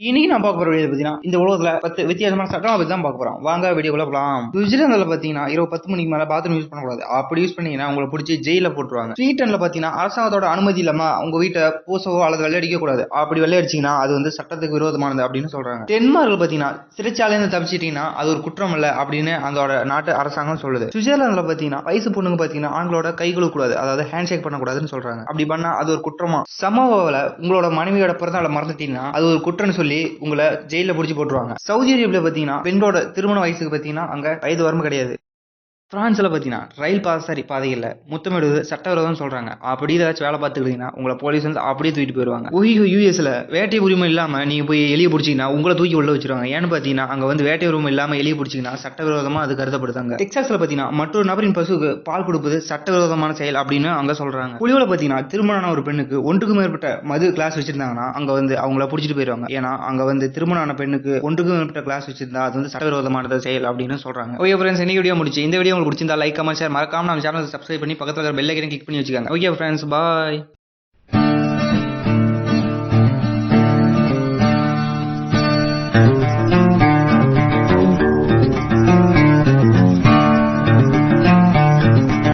இன்னைக்கு நான் பார்க்க போற வீடியோ பார்த்தீங்கன்னா இந்த உலகத்துல 10 வித்தியாசமான சட்டம் பத்தி தான் பார்க்க போறோம். வாங்க வீடியோக்குள்ள போலாம். சுவிட்சர்லாந்துல பாத்தீங்கன்னா இரவு 10 மணிக்கு மேல பாத்ரூம் யூஸ் பண்ணக்கூடாது. அப்படி யூஸ் பண்ணீங்கன்னா உங்களை பிடிச்சி ஜெயில போட்டுருவாங்க. ஸ்வீடன்ல பாத்தீங்கன்னா அரசாங்கத்தோட அனுமதி இல்லாம உங்க வீட்டை பூசவோ அல்லது வெள்ளையடிக்க கூடாது. அப்படி வெள்ளையடிச்சீங்கன்னா அது வந்து சட்டத்துக்கு விரோதமானது அப்படின்னு சொல்றாங்க. டென்மார்க்ல பாத்தீங்கன்னா சிறைச்சாலையில தப்பிச்சிட்டீங்கன்னா அது ஒரு குற்றம் இல்ல அப்படின்னு அதோட நாட்டு அரசாங்கம் சொல்லுது. சுவிட்சர்லாந்துல பாத்தீங்கன்னா வயசு பொண்ணுங்க பாத்தீங்கன்னா ஆண்களோட கை கூடாது, அதாவது ஹேண்ட் ஷேக் பண்ணக்கூடாதுன்னு சொல்றாங்க. அப்படி பண்ணா அது ஒரு குற்றமா. சமோவால உங்களோட மனைவியோட பிறந்தநாளை மறந்துட்டீங்கன்னா அது ஒரு குற்றம்னு சொல்லி உங்களை ஜெயில புடிச்சு போட்டுருவாங்க. சவுதி அரேபியா பாத்தீங்கன்னா பெண்ணோட திருமண வயசுக்கு பாத்தீங்கன்னா அங்க வயது வரம்பு கிடையாது. பிரான்ஸ்ல பாத்தீங்கன்னா ரயில் பாதைகள்ல முத்தமிடுவது சட்டவிரோதம் சொல்றாங்க. அப்படி ஏதாச்சும் வேலை பார்த்துக்கிட்டீங்கன்னா உங்களை போலீஸ் வந்து அப்படியே தூக்கிட்டு போயிருவாங்க. யூஎஸ்ல வேட்டை உரிமை இல்லாம நீங்க போய் எலிய பிடிச்சீங்கன்னா உங்களை தூக்கி உள்ள வச்சிருவாங்க. ஏன்னு பாத்தீங்கன்னா அங்க வந்து வேட்டை உரிமை இல்லாம எலிய பிடிச்சீங்கன்னா சட்டவிரோதமா அது கருதப்படுதாங்க. டெக்சாஸ்ல பாத்தீங்கன்னா மற்றொரு நபரின் பசுவுக்கு பால் கொடுப்பது சட்டவிரோதமான செயல் அப்படின்னு அங்க சொல்றாங்க. புலியோல பாத்தீங்கன்னா திருமணமான ஒரு பெண்ணுக்கு ஒன்றுக்கு மேற்பட்ட மது கிளாஸ் வச்சிருந்தாங்கன்னா அங்க வந்து அவங்கள பிடிச்சிட்டு போயிருவாங்க. ஏன்னா அங்க வந்து திருமணமான பெண்ணுக்கு ஒன்றுக்கு மேற்பட்ட கிளாஸ் வச்சிருந்தா அது வந்து சட்டவிரோதமான செயல் அப்படின்னு சொல்றாங்க. ஓகே ஃப்ரெண்ட்ஸ், இன்னைக்கு வீடியோ முடிச்சு. இந்த வீடியோ உங்களுக்கு பிடிச்சிருந்தா லைக், கமெண்ட், ஷேர், மறக்காம நம்ம சேனலை சப்ஸ்கிரைப் பண்ணி பக்கத்துல இருக்கிற பெல் ஐகானை கிளிக் பண்ணி வச்சுக்கோங்க. ஓகே ஃப்ரெண்ட்ஸ், பாய்.